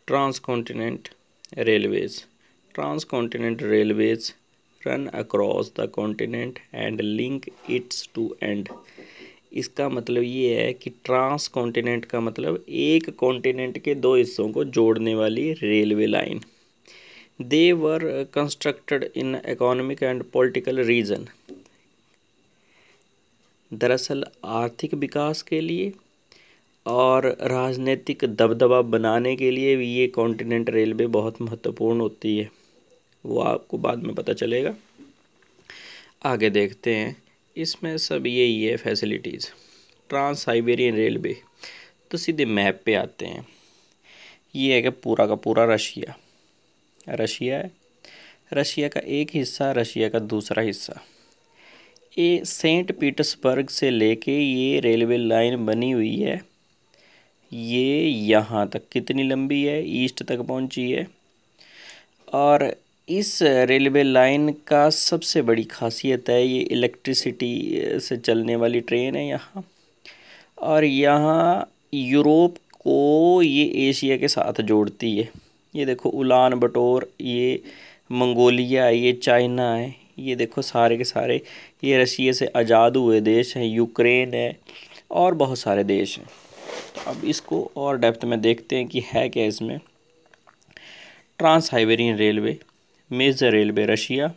Transcontinental railways. Transcontinental railways run across the continent and link its to end. इसका मतलब ये है कि ट्रांस कॉन्टिनेंट का मतलब एक कॉन्टिनेंट के दो हिस्सों को जोड़ने वाली railway line. They were constructed in economic and political region. दरअसल आर्थिक विकास के लिए और राजनीतिक दबदबा बनाने के लिए भी ये कॉन्टिनेंट रेलवे बहुत महत्वपूर्ण होती है. वो आपको बाद में पता चलेगा. आगे देखते हैं. इसमें सब यही है फैसिलिटीज़. Trans Siberian railway. तो सीधे मैप पे आते हैं. ये है कि पूरा का पूरा रशिया है. रशिया का एक हिस्सा, रशिया का दूसरा हिस्सा. ये सेंट पीटर्सबर्ग से लेके ये रेलवे लाइन बनी हुई है. ये यहाँ तक कितनी लंबी है, ईस्ट तक पहुँची है. और इस रेलवे लाइन का सबसे बड़ी खासियत है ये इलेक्ट्रिसिटी से चलने वाली ट्रेन है यहाँ. और यहाँ यूरोप को ये एशिया के साथ जोड़ती है. ये देखो उलान बटोर, ये मंगोलिया, ये चाइना है. ये देखो सारे के सारे ये रशिया से आज़ाद हुए देश हैं. यूक्रेन है और बहुत सारे देश हैं. अब इसको और डेप्थ में देखते हैं कि है क्या इसमें. Trans Siberian railway, major railway Russia,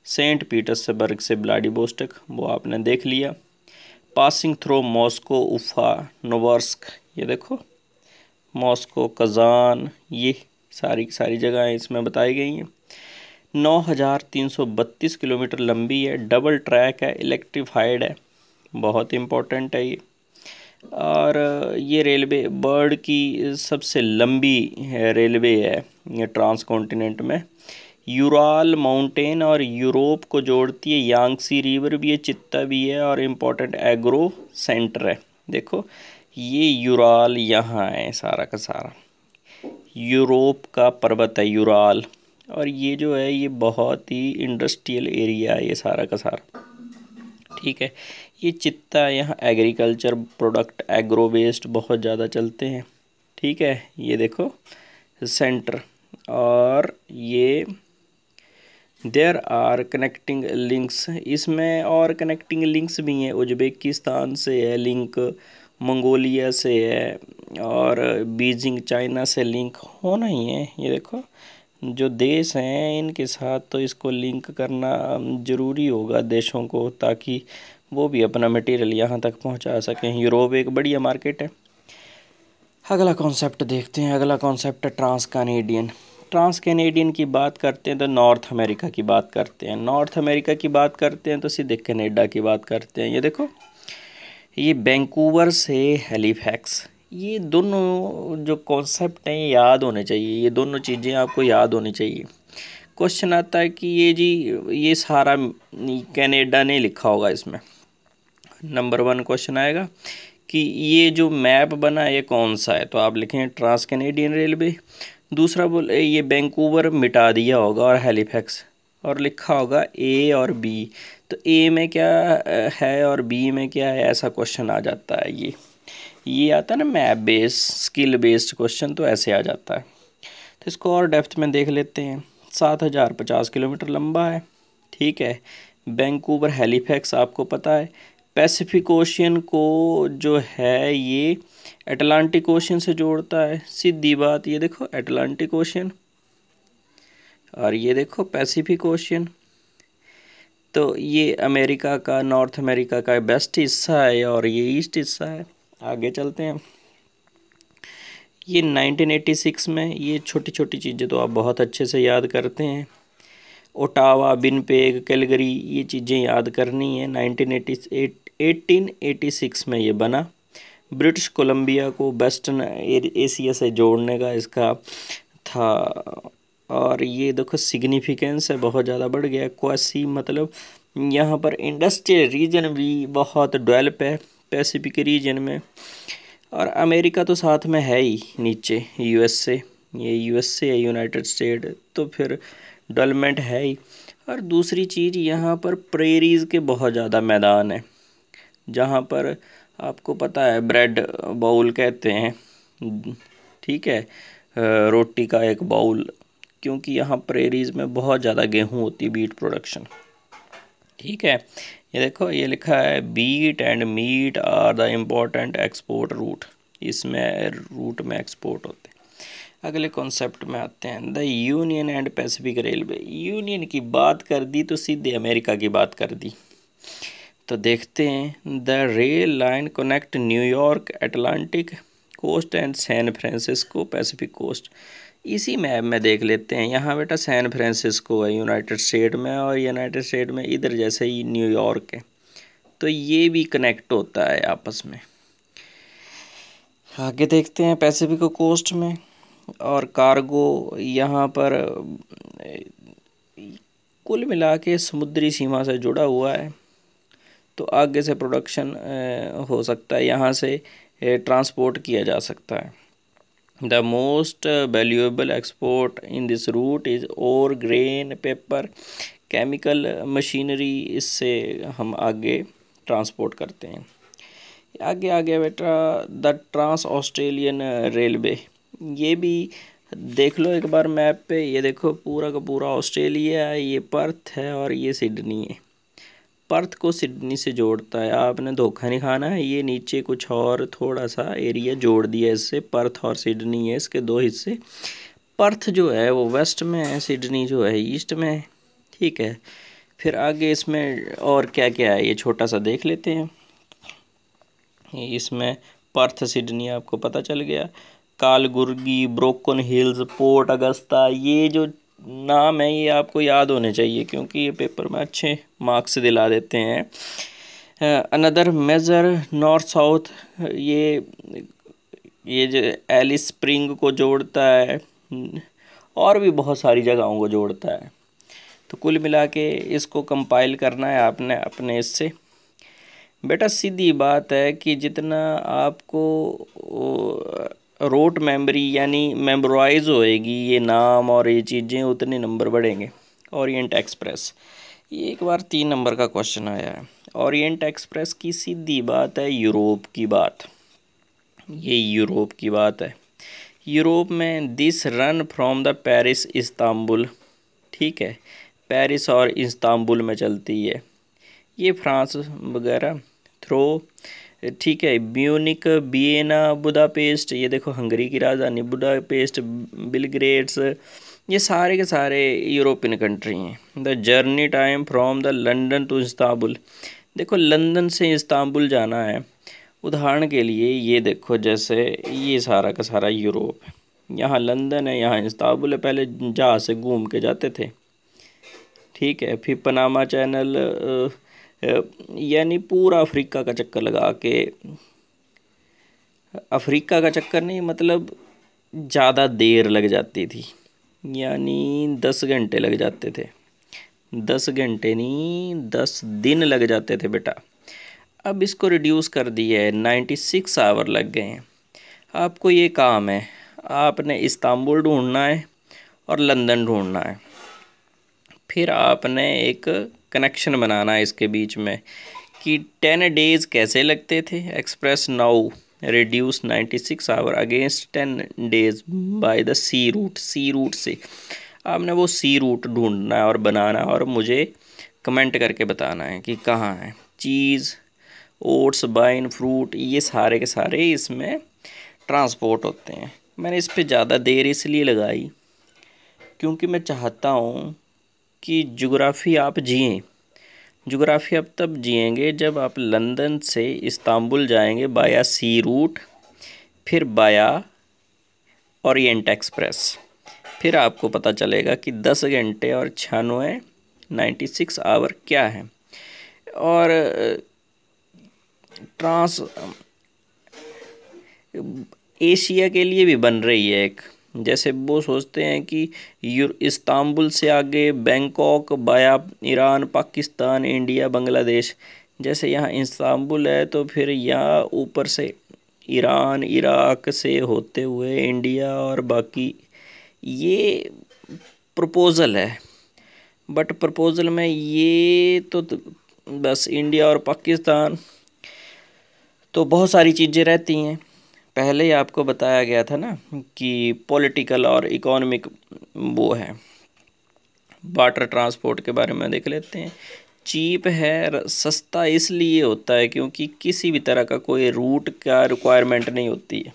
Saint Petersburg से व्लादिवोस्टोक, वो आपने देख लिया. पासिंग थ्रू मॉस्को, उफा, नोवर्स्क, ये देखो मॉस्को, कजान, ये सारी जगहें इसमें बताई गई हैं. 9,332 किलोमीटर लंबी है. डबल ट्रैक है, इलेक्ट्रीफाइड है. बहुत इम्पोर्टेंट है ये. और ये रेलवे वर्ल्ड की सबसे लंबी रेलवे है ये ट्रांस कॉन्टिनेंट में. यूराल माउंटेन और यूरोप को जोड़ती है. यांगसी रिवर भी है, चित्ता भी है और इम्पोर्टेंट एग्रो सेंटर है. देखो ये यूराल यहाँ है, सारा का सारा यूरोप का पर्वत है यूराल. और ये जो है ये बहुत ही इंडस्ट्रियल एरिया है ये सारा का सारा. ठीक है. ये चित्ता, यहाँ एग्रीकल्चर प्रोडक्ट, एग्रो वेस्ट बहुत ज़्यादा चलते हैं. ठीक है. ये देखो सेंटर. और ये देयर आर कनेक्टिंग लिंक्स. इसमें और कनेक्टिंग लिंक्स भी हैं. उज्बेकिस्तान से है लिंक, मंगोलिया से है और बीजिंग चाइना से लिंक होना ही है. ये देखो जो देश हैं इनके साथ तो इसको लिंक करना ज़रूरी होगा देशों को, ताकि वो भी अपना मटेरियल यहाँ तक पहुँचा सकें. यूरोप एक बढ़िया मार्केट है. अगला कॉन्सेप्ट देखते हैं. अगला कॉन्सेप्ट है ट्रांस कैनेडियन. ट्रांस कैनेडियन की बात करते हैं तो नॉर्थ अमेरिका की बात करते हैं. नॉर्थ अमेरिका की बात करते हैं तो सीधे कनाडा की बात करते हैं. ये देखो ये वैंकूवर से हैलिफैक्स. ये दोनों जो कॉन्सेप्ट हैं याद होने चाहिए. ये दोनों चीज़ें आपको याद होनी चाहिए. क्वेश्चन आता है कि ये जी ये सारा कनाडा ने लिखा होगा इसमें. नंबर 1 क्वेश्चन आएगा कि ये जो मैप बना है ये कौन सा है, तो आप लिखें ट्रांस कैनेडियन रेलवे. दूसरा बोले ये वैंकूवर मिटा दिया होगा और हैलिफैक्स और लिखा होगा ए और बी. तो ए में क्या है और बी में क्या है, ऐसा क्वेश्चन आ जाता है. ये आता है ना map based skill based question, तो ऐसे आ जाता है. तो इसको और डेप्थ में देख लेते हैं. 7,050 किलोमीटर लंबा है. ठीक है. वैंकूवर हैलिफैक्स आपको पता है. पैसिफिक ओशियन को जो है ये अटलांटिक ओशियन से जोड़ता है. सीधी बात. ये देखो अटलांटिक ओशियन और ये देखो पैसिफिक ओशियन. तो ये अमेरिका का, नॉर्थ अमेरिका का बेस्ट हिस्सा है और ये ईस्ट हिस्सा है. आगे चलते हैं. ये 1986 में ये छोटी छोटी चीज़ें तो आप बहुत अच्छे से याद करते हैं. ओटावा, विनिपेग, कैलगरी, ये चीज़ें याद करनी है. 1886 में ये बना. ब्रिटिश कोलंबिया को वेस्टर्न एशिया से जोड़ने का इसका था. और ये देखो सिग्निफिकेंस है बहुत ज़्यादा बढ़ गया. क्वासी मतलब यहाँ पर इंडस्ट्रियल रीजन भी बहुत डेवलप है पैसिफिक रीजन में. और अमेरिका तो साथ में है ही नीचे, यूएसए, ये यूएसए है यूनाइटेड स्टेट, तो फिर डेवलपमेंट है ही. और दूसरी चीज़ यहाँ पर प्रेरीज के बहुत ज़्यादा मैदान है जहाँ पर आपको पता है ब्रेड बाउल कहते हैं. ठीक है. रोटी का एक बाउल, क्योंकि यहाँ प्रेरीज में बहुत ज़्यादा गेहूँ होती है, बीट प्रोडक्शन। ठीक है, ये देखो ये लिखा है beet and meat are the important export route, इसमें रूट में एक्सपोर्ट होते हैं। अगले कॉन्सेप्ट में आते हैं, the Union and Pacific railway. Union की बात कर दी तो सीधे अमेरिका की बात कर दी। तो देखते हैं, the rail line connect New York Atlantic coast and San Francisco Pacific coast. इसी मैप में देख लेते हैं, यहाँ बेटा सैन फ्रांसिस्को है यूनाइटेड स्टेट में, और यूनाइटेड स्टेट में इधर जैसे ही न्यूयॉर्क है, तो ये भी कनेक्ट होता है आपस में। आगे देखते हैं पैसिफिक कोस्ट में, और कार्गो यहाँ पर कुल मिला के समुद्री सीमा से जुड़ा हुआ है, तो आगे से प्रोडक्शन हो सकता है, यहाँ से ट्रांसपोर्ट किया जा सकता है। The most valuable export in this route is ore, grain, paper, chemical, machinery, इससे हम आगे ट्रांसपोर्ट करते हैं। आगे आ गया बेटा द ट्रांस ऑस्ट्रेलियन रेलवे। ये भी देख लो एक बार मैप पे, ये देखो पूरा का पूरा ऑस्ट्रेलिया है, ये पर्थ है और ये सिडनी है। पर्थ को सिडनी से जोड़ता है, आपने धोखा नहीं खाना है, ये नीचे कुछ और थोड़ा सा एरिया जोड़ दिया इससे, पर्थ और सिडनी है इसके दो हिस्से। पर्थ जो है वो वेस्ट में है, सिडनी जो है ईस्ट में है। ठीक है, फिर आगे इसमें और क्या क्या है ये छोटा सा देख लेते हैं। इसमें पर्थ सिडनी आपको पता चल गया, कालगुर्गी, ब्रोकन हिल्स, पोर्ट अगस्ता, ये जो नाम है ये आपको याद होने चाहिए, क्योंकि ये पेपर में अच्छे मार्क्स दिला देते हैं। अनदर मेजर नॉर्थ साउथ, ये जो एलिस स्प्रिंग को जोड़ता है, और भी बहुत सारी जगहों को जोड़ता है। तो कुल मिला के इसको कंपाइल करना है आपने अपने इससे। बेटा सीधी बात है कि जितना आपको रोट मेमोरी यानी मेमोराइज होएगी ये नाम और ये चीज़ें, उतने नंबर बढ़ेंगे। ओरिएंट एक्सप्रेस, ये एक बार 3 नंबर का क्वेश्चन आया है। ओरिएंट एक्सप्रेस की सीधी बात है यूरोप की बात, ये यूरोप की बात है। यूरोप में this run from the Paris Istanbul, ठीक है, पेरिस और इस्तांबुल में चलती है, ये फ्रांस वगैरह थ्रो, ठीक है, म्यूनिक, वियना, बुडापेस्ट, ये देखो हंगरी की राजधानी बुडापेस्ट, बिलग्रेड्स, ये सारे के सारे यूरोपियन कंट्री हैं। The journey time from the London to Istanbul, देखो लंदन से इस्तांबुल जाना है, उदाहरण के लिए ये देखो जैसे ये सारा का सारा यूरोप है, यहाँ लंदन है, यहाँ इस्तांबुल है, पहले जहाज़ से घूम के जाते थे। ठीक है, फिर पनामा चैनल, यानी पूरा अफ्रीका का चक्कर लगा के, अफ्रीका का चक्कर नहीं मतलब ज़्यादा देर लग जाती थी, यानी 10 घंटे लग जाते थे, 10 घंटे नहीं 10 दिन लग जाते थे बेटा। अब इसको रिड्यूस कर दिया है, 96 आवर लग गए हैं। आपको ये काम है, आपने इस्तांबुल ढूंढना है और लंदन ढूंढना है, फिर आपने एक कनेक्शन बनाना है इसके बीच में कि 10 डेज़ कैसे लगते थे, express now reduce 96 hour against 10 days by the sea route, sea route से आपने वो सी रूट ढूंढना है और बनाना है, और मुझे कमेंट करके बताना है कि कहाँ है। चीज़, ओट्स, वाइन, फ्रूट, ये सारे के सारे इसमें ट्रांसपोर्ट होते हैं। मैंने इस पे ज़्यादा देर इसलिए लगाई क्योंकि मैं चाहता हूँ कि ज्योग्राफी आप जिएं। ज्योग्राफी आप तब जिएंगे जब आप लंदन से इस्तांबुल जाएंगे बाया सी रूट, फिर बाया ओरिएंट एक्सप्रेस, फिर आपको पता चलेगा कि 10 घंटे और 96 आवर क्या है। और ट्रांस एशिया के लिए भी बन रही है एक, जैसे वो सोचते हैं कि इस्तांबुल से आगे बैंकॉक बाया ईरान, पाकिस्तान, इंडिया, बांग्लादेश, जैसे यहाँ इस्तांबुल है तो फिर यहाँ ऊपर से ईरान, इराक से होते हुए इंडिया और बाकी, ये प्रपोज़ल है। बट प्रपोज़ल में ये तो बस इंडिया और पाकिस्तान, तो बहुत सारी चीज़ें रहती हैं, पहले ही आपको बताया गया था ना कि पॉलिटिकल और इकोनॉमिक वो है। वाटर ट्रांसपोर्ट के बारे में देख लेते हैं। चीप है, सस्ता इसलिए होता है क्योंकि किसी भी तरह का कोई रूट का रिक्वायरमेंट नहीं होती है,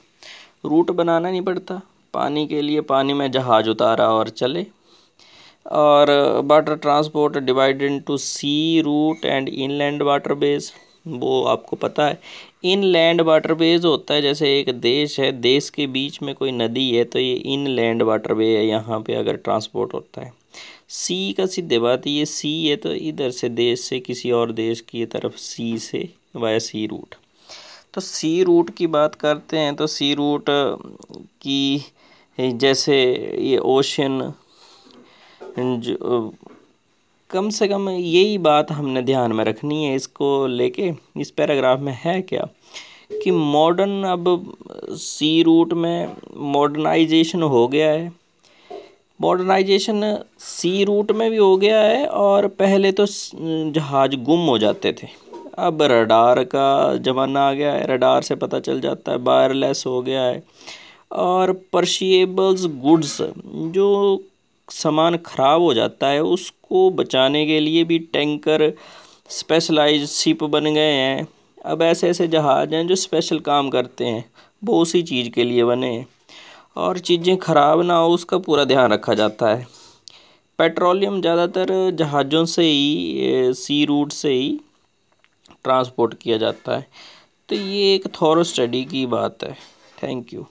रूट बनाना नहीं पड़ता पानी के लिए, पानी में जहाज़ उतारा और चले। और water transport divided into sea route and inland water base, वो आपको पता है। इनलैंड वाटर बेस होता है जैसे एक देश है, देश के बीच में कोई नदी है तो ये इनलैंड वाटर वे है, यहाँ पे अगर ट्रांसपोर्ट होता है। सी का सीधे बात, ये सी है तो इधर से देश से किसी और देश की तरफ सी से वाया सी रूट। तो सी रूट की बात करते हैं तो सी रूट की जैसे ये ओशन जो कम से कम यही बात हमने ध्यान में रखनी है इसको लेके। इस पैराग्राफ में है क्या कि मॉडर्न अब सी रूट में मॉडर्नाइजेशन हो गया है, मॉडर्नाइजेशन सी रूट में भी हो गया है। और पहले तो जहाज़ गुम हो जाते थे, अब रडार का ज़माना आ गया है, रडार से पता चल जाता है, वायरलेस हो गया है। और परशिएबल्स गुड्स, जो सामान ख़राब हो जाता है उसको बचाने के लिए भी टैंकर, स्पेशलाइज्ड शिप बन गए हैं। अब ऐसे ऐसे जहाज़ हैं जो स्पेशल काम करते हैं, वो उसी चीज़ के लिए बने हैं। और चीज़ें ख़राब ना हो उसका पूरा ध्यान रखा जाता है। पेट्रोलियम ज़्यादातर जहाज़ों से ही, सी रूट से ही ट्रांसपोर्ट किया जाता है। तो ये एक थॉरो स्टडी की बात है। Thank you.